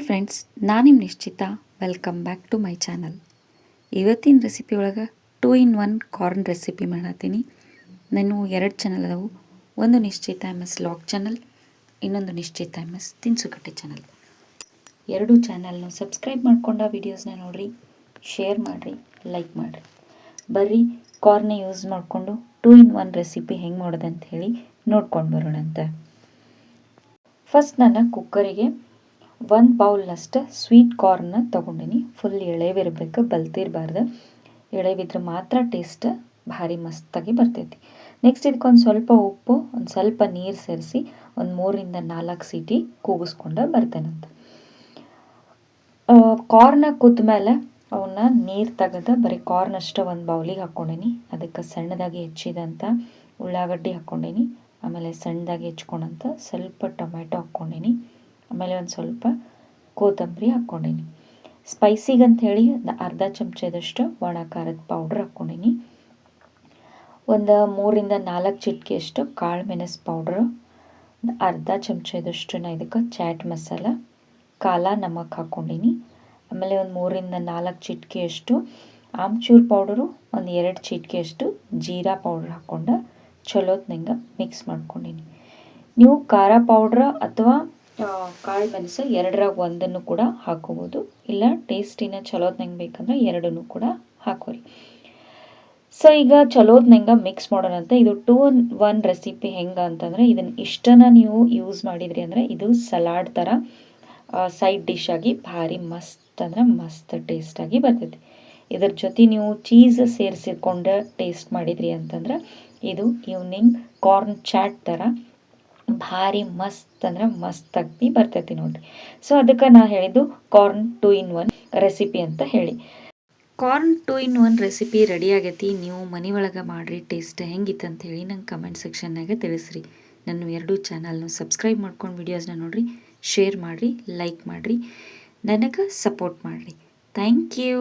Friends, ನಾನು ನಿಮ್ಮ Nishchita. Welcome back to my channel. ಇವತ್ತಿನ ರೆಸಿಪಿ ಒಳಗೆ 2 in 1 ಕಾರ್ನ್ ರೆಸಿಪಿ ಮಾಡತ್ತೀನಿ. ನಾನು 2 ಚಾನಲ್ ಅದಾವು. ಒಂದು ನಿಶ್ಚಿತ MS ಲಾಗ್ ಚಾನಲ್, ಇನ್ನೊಂದು ನಿಶ್ಚಿತ MS ತಿನಿಸುಕಟ್ಟೆ ಚಾನಲ್. 2 ಚಾನಲ್ನು ಸಬ್ಸ್ಕ್ರೈಬ್ ಮಾಡ್ಕೊಂಡ ವೀಡಿಯೋಸ್ನ ನೋಡಿರಿ, ಶೇರ್ ಮಾಡಿರಿ, ಲೈಕ್ ಮಾಡಿರಿ. ಬರ್ರಿ ಕಾರ್ನ ಯೂಸ್ ಮಾಡಿಕೊಂಡು 2 in 1 ರೆಸಿಪಿ ಹೆಂಗೆ ಮಾಡೋದು ಅಂತ ಹೇಳಿ ನೋಡ್ಕೊಂಡು ಬರೋಣ ಅಂತ. ಫಸ್ಟ್ ನಾನು ಕುಕ್ಕರಿಗೆ 1 ಬೌಲ್ನಷ್ಟು ಸ್ವೀಟ್ ಕಾರ್ನ ತೊಗೊಂಡಿನಿ. ಫುಲ್ ಎಳೆವಿರಬೇಕು, ಬಲ್ತಿರಬಾರ್ದು. ಎಳೆವಿದ್ರೆ ಮಾತ್ರ ಟೇಸ್ಟ್ ಭಾರಿ ಮಸ್ತಾಗಿ ಬರ್ತೈತಿ. ನೆಕ್ಸ್ಟ್ ಇದಕ್ಕೊಂದು ಸ್ವಲ್ಪ ಉಪ್ಪು, ಒಂದು ಸ್ವಲ್ಪ ನೀರು ಸೇರಿಸಿ ಒಂದು 3ರಿಂದ 4 ಸೀಟಿ ಕೂಗಿಸ್ಕೊಂಡು ಬರ್ತೇನಂತ. ಕಾರ್ನ ಕುದ್ದ ಮೇಲೆ ಅವನ್ನ ನೀರು ತೆಗೆದು ಬರೀ ಕಾರ್ನ್ ಅಷ್ಟೇ ಒಂದು ಬೌಲಿಗೆ ಹಾಕ್ಕೊಂಡೀನಿ. ಅದಕ್ಕೆ ಸಣ್ಣದಾಗಿ ಹೆಚ್ಚಿದಂಥ ಉಳ್ಳಾಗಡ್ಡಿ ಹಾಕ್ಕೊಂಡೀನಿ. ಆಮೇಲೆ ಸಣ್ಣದಾಗಿ ಹೆಚ್ಕೊಂಡಂಥ ಸ್ವಲ್ಪ ಟೊಮೆಟೊ ಹಾಕ್ಕೊಂಡೀನಿ. ಆಮೇಲೆ ಒಂದು ಸ್ವಲ್ಪ ಕೊತ್ತಂಬರಿ ಹಾಕ್ಕೊಂಡೀನಿ. ಸ್ಪೈಸಿಗಂತ ಹೇಳಿ ಅರ್ಧ ಚಮಚದಷ್ಟು ಒಣ ಖಾರದ ಪೌಡ್ರ್ ಹಾಕ್ಕೊಂಡೀನಿ. ಒಂದು 3ರಿಂದ 4 ಚಿಟಿಕೆಯಷ್ಟು ಕಾಳು ಮೆಣಸು ಪೌಡ್ರು, ಅರ್ಧ ಚಮಚದಷ್ಟು ನಾ ಇದಕ್ಕೆ ಚಾಟ್ ಮಸಾಲ, ಕಾಲಾ ನಮಕ್ ಹಾಕ್ಕೊಂಡೀನಿ. ಆಮೇಲೆ ಒಂದು 3ರಿಂದ 4 ಚಿಟಿಕೆಯಷ್ಟು ಆಮ್ಚೂರ್ ಪೌಡರು, ಒಂದು 2 ಚಿಟಿಕೆಯಷ್ಟು ಜೀರಾ ಪೌಡ್ರ್ ಹಾಕ್ಕೊಂಡು ಚಲೋತ್ನಂಗೆ ಮಿಕ್ಸ್ ಮಾಡ್ಕೊಂಡೀನಿ. ನೀವು ಖಾರ ಪೌಡ್ರ್ ಅಥವಾ ಕಾಳು ಮೆಣಸು 2ರಾಗ ಒಂದನ್ನು ಕೂಡ ಹಾಕೋಬೋದು. ಇಲ್ಲ ಟೇಸ್ಟಿನ ಚಲೋತ್ನಂಗೆ ಬೇಕಂದ್ರೆ 2 ಕೂಡ ಹಾಕೋರಿ. ಸೊ ಈಗ ಚಲೋತ್ನಂಗೆ ಮಿಕ್ಸ್ ಮಾಡೋಣಂತ. ಇದು 2 in 1 ರೆಸಿಪಿ ಹೆಂಗೆ ಅಂತಂದರೆ, ಇದನ್ನು ಇಷ್ಟನ್ನ ನೀವು ಯೂಸ್ ಮಾಡಿದ್ರಿ ಅಂದರೆ ಇದು ಸಲಾಡ್ ಥರ ಸೈಡ್ ಡಿಶ್ ಆಗಿ ಭಾರಿ ಮಸ್ತ್ ಅಂದ್ರೆ ಮಸ್ತ್ ಟೇಸ್ಟಾಗಿ ಬರ್ತೈತಿ. ಇದ್ರ ಜೊತೆ ನೀವು ಚೀಸ್ ಸೇರಿಸಿಕೊಂಡು ಟೇಸ್ಟ್ ಮಾಡಿದ್ರಿ ಅಂತಂದ್ರೆ ಇದು ಈವ್ನಿಂಗ್ ಕಾರ್ನ್ ಚಾಟ್ ಥರ ಭಾರಿ ಮಸ್ತ್ ಅಂದ್ರೆ ಮಸ್ತಾಗಿ ಬರ್ತೈತಿ ನೋಡ್ರಿ. ಸೊ ಅದಕ್ಕೆ ನಾ ಹೇಳಿದ್ದು ಕಾರ್ನ್ 2 in 1 ರೆಸಿಪಿ ಅಂತ ಹೇಳಿ. ಕಾರ್ನ್ 2 in 1 ರೆಸಿಪಿ ರೆಡಿ ಆಗೈತಿ. ನೀವು ಮನೆ ಒಳಗೆ ಮಾಡಿರಿ, ಟೇಸ್ಟ್ ಹೆಂಗಿತ್ತು ಅಂತ ಹೇಳಿ ನಂಗೆ ಕಮೆಂಟ್ ಸೆಕ್ಷನ್ನಾಗ ತಿಳಿಸ್ರಿ. ನನ್ನ 2 ಚಾನಲ್ನು ಸಬ್ಸ್ಕ್ರೈಬ್ ಮಾಡ್ಕೊಂಡು ವೀಡಿಯೋಸ್ನ ನೋಡಿರಿ, ಶೇರ್ ಮಾಡಿರಿ, ಲೈಕ್ ಮಾಡಿರಿ, ನನಗೆ ಸಪೋರ್ಟ್ ಮಾಡಿರಿ. Thank you.